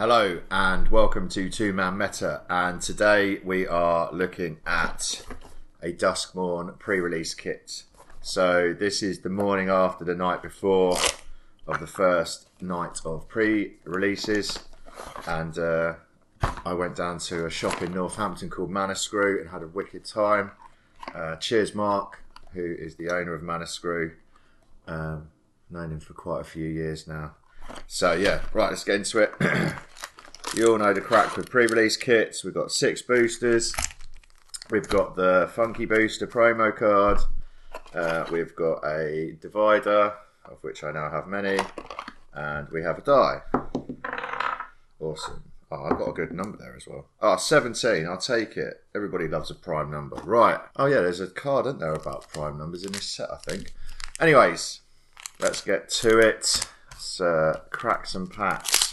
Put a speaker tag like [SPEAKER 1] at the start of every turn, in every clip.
[SPEAKER 1] Hello and welcome to Two Man Meta, and today we are looking at a Duskmourn pre-release kit. So this is the morning after the night before of the first night of pre-releases, and I went down to a shop in Northampton called Manor and had a wicked time. Cheers Mark, who is the owner of Manor. Known him for quite a few years now. So yeah, right, let's get into it. You all know the crack with pre-release kits. We've got 6 boosters. We've got the Funky Booster promo card. We've got a divider, of which I now have many. And we have a die. Awesome. Oh, I've got a good number there as well. Oh, 17, I'll take it. Everybody loves a prime number. Right. Oh yeah, there's a card, isn't there, about prime numbers in this set, I think. Anyways, let's get to it. Let's crack some packs.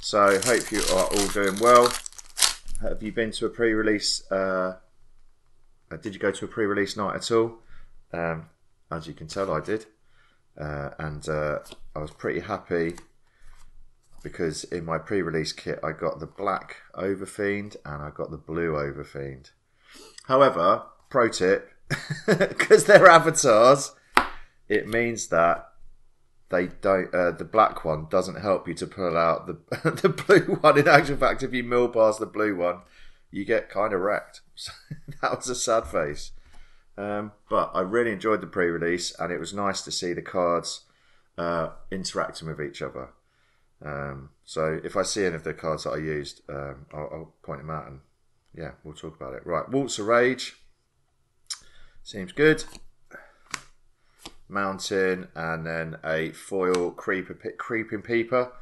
[SPEAKER 1] So, hope you are all doing well. Have you been to a pre-release? Did you go to a pre-release night at all? As you can tell, I did. And I was pretty happy because in my pre-release kit, I got the black Overfiend and I got the blue Overfiend. However, pro tip, because they're avatars, it means that they don't. The black one doesn't help you to pull out the the blue one. In actual fact, if you mill past the blue one, you get kind of wrecked. So that was a sad face. But I really enjoyed the pre-release, and it was nice to see the cards interacting with each other. So if I see any of the cards that I used, I'll point them out, and yeah, we'll talk about it. Right, Waltz of Rage seems good. Mountain, and then a foil creeping peeper.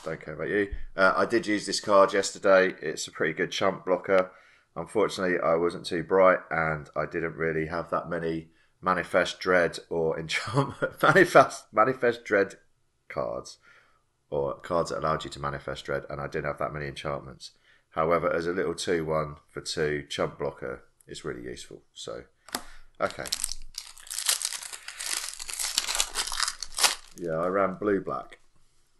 [SPEAKER 1] Don't care about you. I did use this card yesterday. It's a pretty good chump blocker. Unfortunately, I wasn't too bright, and I didn't really have that many Manifest Dread or enchantment Manifest Dread cards, or cards that allowed you to Manifest Dread, and I didn't have that many enchantments. However, as a little 2/1 for 2 chump blocker, it's really useful. So, okay. Yeah, I ran blue-black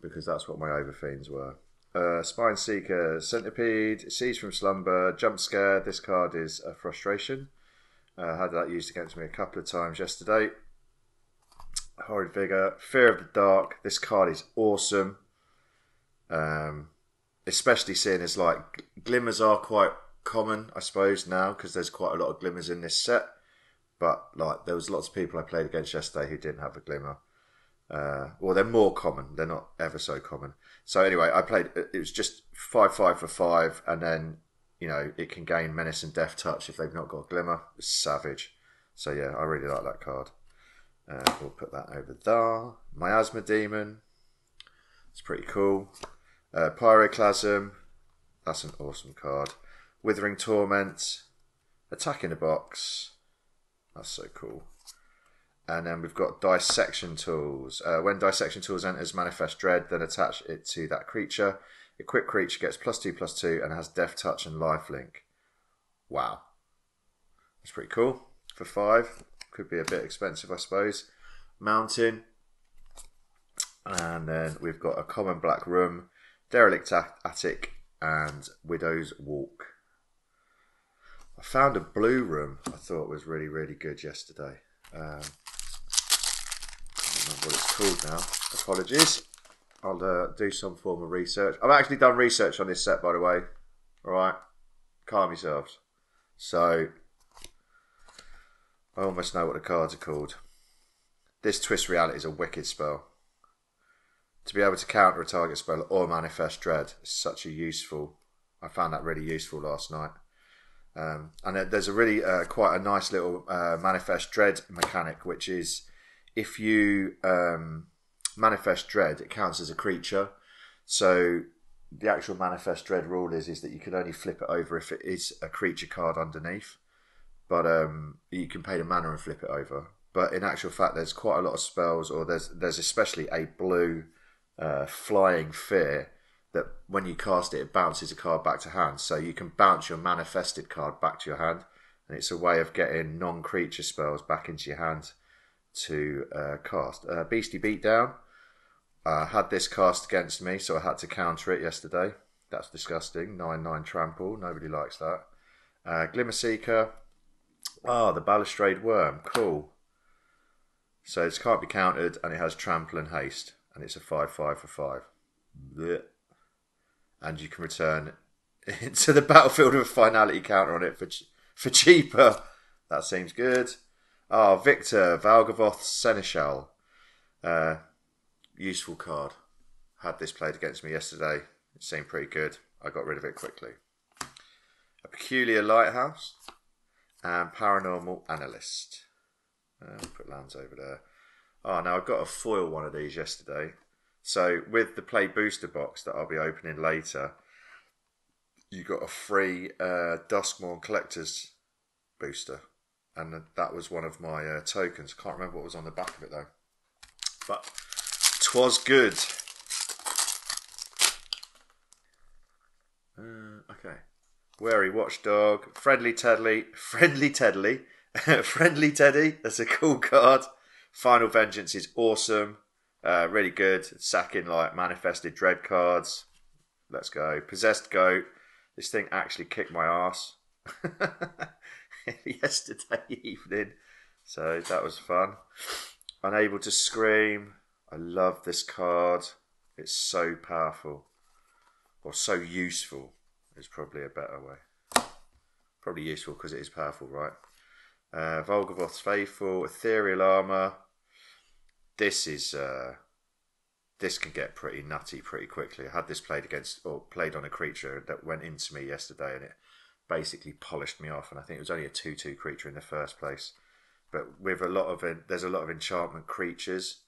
[SPEAKER 1] because that's what my Overfiends were. Spine Seeker, Centipede, Seize from Slumber, Jump Scare. This card is a frustration. Had that used against me a couple of times yesterday. Horrid Vigor, Fear of the Dark. This card is awesome. Especially seeing as like glimmers are quite common, I suppose, now because there's quite a lot of glimmers in this set. But like there was lots of people I played against yesterday who didn't have a glimmer. Well, they're more common. They're not ever so common. So anyway, I played. It was just 5/5 for 5, and then you know it can gain Menace and Death Touch if they've not got a glimmer. It's savage. So yeah, I really like that card. We'll put that over there. Miasma Demon. It's pretty cool. Pyroclasm. That's an awesome card. Withering Torment. Attack in the Box. That's so cool. And then we've got Dissection Tools. When Dissection Tools enters Manifest Dread, then attach it to that creature. Equipped creature gets +2/+2 and has Death Touch and Lifelink. Wow. That's pretty cool. For 5. Could be a bit expensive, I suppose. Mountain. And then we've got a Common Black Room, Derelict Attic, and Widow's Walk. I found a blue room I thought was really, really good yesterday. I don't remember what it's called now. Apologies. I'll do some form of research. I've actually done research on this set, by the way. Alright. Calm yourselves. So, I almost know what the cards are called. This Twist Reality is a wicked spell. To be able to counter a target spell or Manifest Dread is such a useful... I found that really useful last night. And there's a really quite a nice little Manifest Dread mechanic, which is if you Manifest Dread, it counts as a creature. So the actual Manifest Dread rule is that you can only flip it over if it is a creature card underneath. But you can pay the mana and flip it over. But in actual fact, there's quite a lot of spells, or there's especially a blue Flying Fear that when you cast it, it bounces a card back to hand. So you can bounce your manifested card back to your hand. And it's a way of getting non-creature spells back into your hand to cast. Beastie Beatdown. Had this cast against me, so I had to counter it yesterday. That's disgusting. 9/9 trample. Nobody likes that. Glimmer Seeker. The Balustrade Worm. Cool. So it can't be countered, and it has trample and haste, and it's a 5/5 for 5. Blech. And you can return into the battlefield with a finality counter on it for cheaper. That seems good. Victor Valgavoth Seneschal. Useful card. Had this played against me yesterday. It seemed pretty good. I got rid of it quickly. A Peculiar Lighthouse and Paranormal Analyst. Put lands over there. Now I got a foil one of these yesterday. So with the Play Booster box that I'll be opening later, you got a free Duskmourn Collector's booster. And that was one of my tokens. I can't remember what was on the back of it though. But 'twas good. Okay. Wary Watchdog. Friendly Teddy. Friendly Teddy. That's a cool card. Final Vengeance is awesome. Really good. Sacking like Manifested Dread cards. Let's go. Possessed Goat. This thing actually kicked my ass yesterday evening. So that was fun. Unable to Scream. I love this card. It's so powerful. Or so useful is probably a better way. Probably useful because it is powerful, right? Volgavoth's Faithful. Ethereal Armor. This can get pretty nutty pretty quickly. I had this played on a creature that went into me yesterday, and it basically polished me off. And I think it was only a 2/2 creature in the first place. But with there's a lot of enchantment creatures.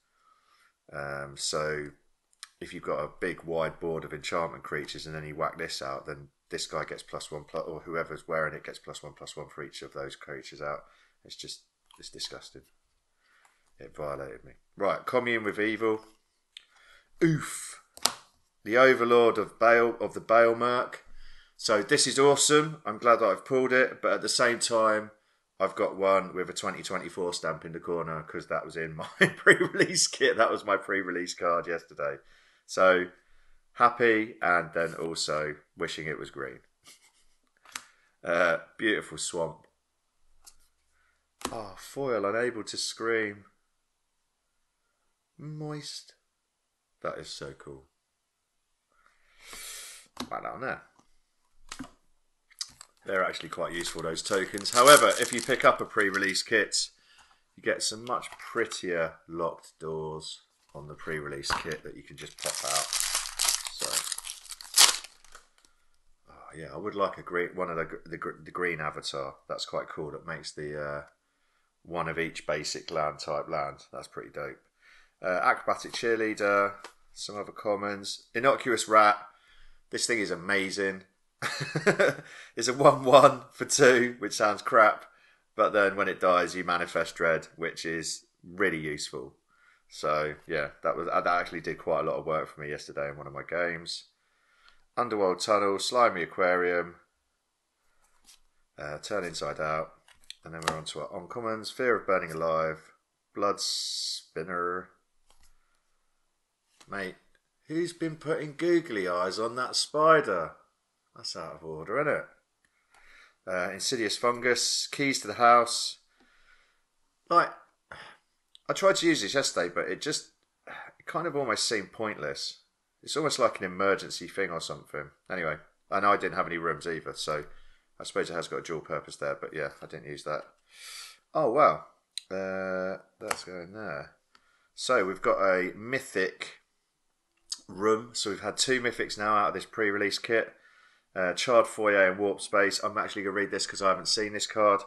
[SPEAKER 1] So if you've got a big wide board of enchantment creatures and then you whack this out, then this guy gets +1+, or whoever's wearing it gets +1/+1 for each of those creatures out. It's disgusting. It violated me. Right, Commune with Evil. Oof. The Overlord of the Bale Merc. So this is awesome. I'm glad that I've pulled it, but at the same time, I've got one with a 2024 stamp in the corner because that was in my pre-release kit. That was my pre-release card yesterday. So happy, and then also wishing it was green. Beautiful Swamp. Foil, Unable to Scream. Moist. That is so cool. Right down there. They're actually quite useful, those tokens. However, if you pick up a pre-release kit, you get some much prettier locked doors on the pre-release kit that you can just pop out. So, yeah, I would like one of the green avatar. That's quite cool. That makes the one of each basic land type land. That's pretty dope. Acrobatic Cheerleader. Some other commons. Innocuous Rat. This thing is amazing. It's a 1/1 for 2, which sounds crap, but then when it dies you manifest dread, which is really useful. So yeah, that actually did quite a lot of work for me yesterday in one of my games. Underworld Tunnel, Slimy Aquarium, Turn Inside Out, and then we're on to our uncommons. Fear of Burning Alive, Blood Spinner. Mate, who's been putting googly eyes on that spider? That's out of order, isn't it? Insidious Fungus, Keys to the House. Like, I tried to use this yesterday, but it kind of almost seemed pointless. It's almost like an emergency thing or something. Anyway, and I didn't have any rooms either, so I suppose it has got a dual purpose there, but yeah, I didn't use that. Oh, wow. That's going there. So we've got a mythic room. So we've had 2 mythics now out of this pre-release kit. Charred Foyer and Warp Space. I'm actually going to read this because I haven't seen this card.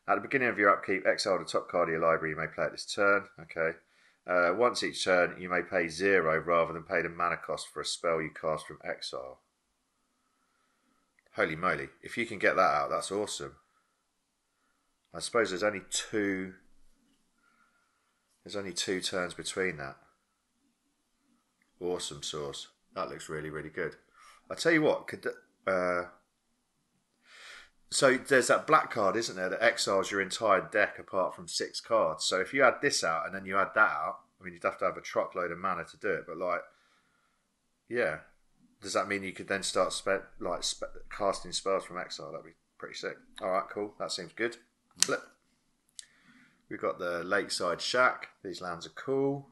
[SPEAKER 1] At the beginning of your upkeep, exile the top card of your library. You may play it this turn. Okay. Once each turn, you may pay 0 rather than pay the mana cost for a spell you cast from exile. Holy moly. If you can get that out, that's awesome. I suppose there's only 2 turns between that. Awesome sauce. That looks really, really good. I tell you what, so there's that black card, isn't there, that exiles your entire deck apart from 6 cards. So if you had this out and then you had that out, I mean, you'd have to have a truckload of mana to do it. But like, yeah, does that mean you could then start casting spells from exile? That'd be pretty sick. All right, cool. That seems good. Blip. We've got the Lakeside Shack. These lands are cool.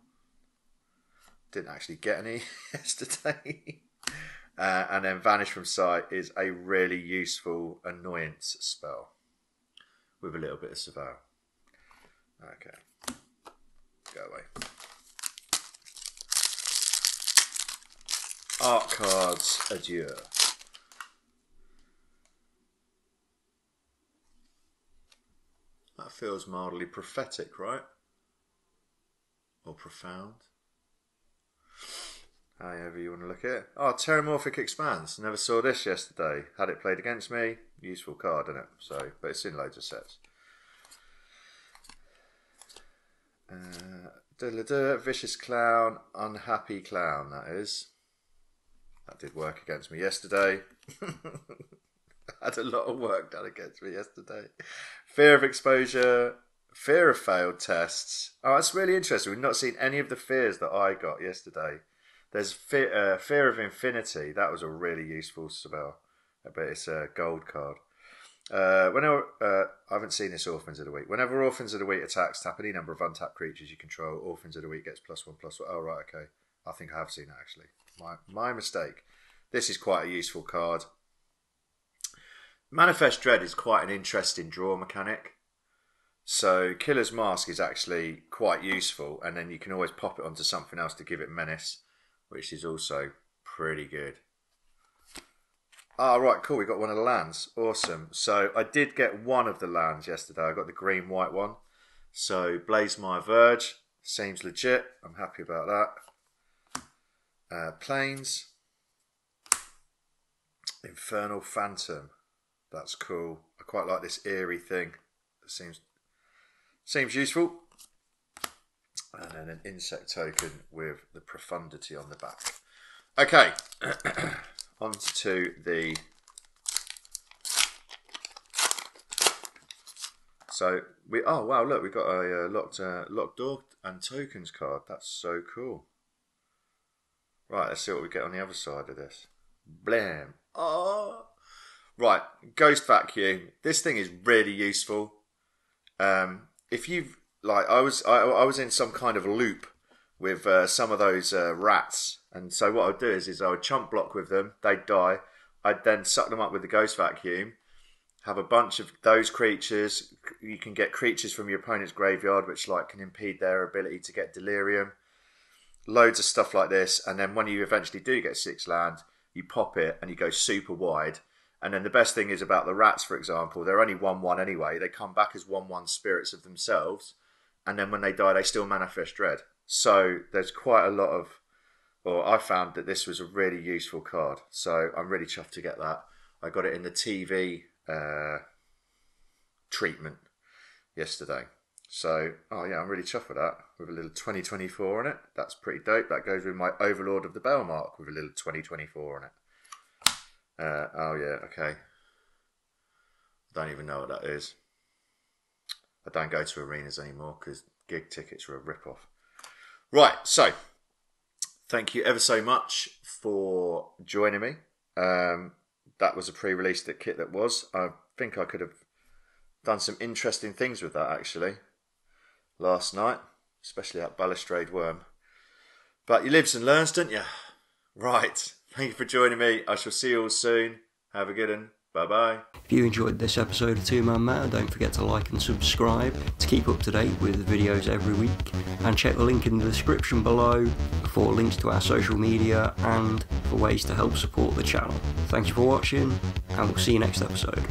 [SPEAKER 1] Didn't actually get any yesterday. And then Vanish from Sight is a really useful annoyance spell with a little bit of surveil. Okay. Go away. Art cards, adieu. That feels mildly prophetic, right? Or profound. However you want to look at it. Oh, Terramorphic Expanse. Never saw this yesterday. Had it played against me. Useful card, isn't it? So, but it's in loads of sets. Vicious Clown. Unhappy Clown, that is. That did work against me yesterday. Had a lot of work done against me yesterday. Fear of Exposure. Fear of Failed Tests. Oh, that's really interesting. We've not seen any of the fears that I got yesterday. There's Fear of Infinity. That was a really useful spell. But it's a gold card. I haven't seen this Orphans of the Week. Whenever Orphans of the Week attacks, tap any number of untapped creatures you control. Orphans of the Week gets +1/+1. Oh, right, okay. I think I have seen that, actually. My mistake. This is quite a useful card. Manifest Dread is quite an interesting draw mechanic. So Killer's Mask is actually quite useful, and then you can always pop it onto something else to give it menace, which is also pretty good. Ah, right, cool. We got one of the lands. Awesome. So I did get one of the lands yesterday. I got the green-white one. So Blazemire Verge seems legit. I'm happy about that. Plains. Infernal Phantom. That's cool. I quite like this eerie thing. It seems useful. And then an insect token with the profundity on the back. Okay. On to the... So, oh wow, look, we got a locked door and tokens card. That's so cool. Right, let's see what we get on the other side of this. Blam. Oh. Right, Ghost Vacuum. This thing is really useful. If you've I was in some kind of loop with some of those rats, and so what I'd do is I would chump block with them. They'd die. I'd then suck them up with the Ghost Vacuum. Have a bunch of those creatures. You can get creatures from your opponent's graveyard, which can impede their ability to get Delirium. Loads of stuff like this, and then when you eventually do get 6 land, you pop it and you go super wide. And then the best thing is about the rats, for example, they're only 1/1 anyway. They come back as 1/1 spirits of themselves, and then when they die, they still manifest dread. So there's quite a lot of... Well, I found that this was a really useful card, so I'm really chuffed to get that. I got it in the TV treatment yesterday. So, oh yeah, I'm really chuffed with that, with a little 2024 on it. That's pretty dope. That goes with my Overlord of the Bellmark with a little 2024 on it. Oh yeah, okay. I don't even know what that is. I don't go to arenas anymore because gig tickets are a rip-off. Right, so thank you ever so much for joining me. That was a pre-release kit that was. I think I could have done some interesting things with that actually last night, especially that Balustrade Worm. But you lives and learns, don't you? Right. Thank you for joining me. I shall see you all soon. Have a good one. Bye-bye. If you enjoyed this episode of Two Man Manor, don't forget to like and subscribe to keep up to date with videos every week. And check the link in the description below for links to our social media and for ways to help support the channel. Thanks for watching, and we'll see you next episode.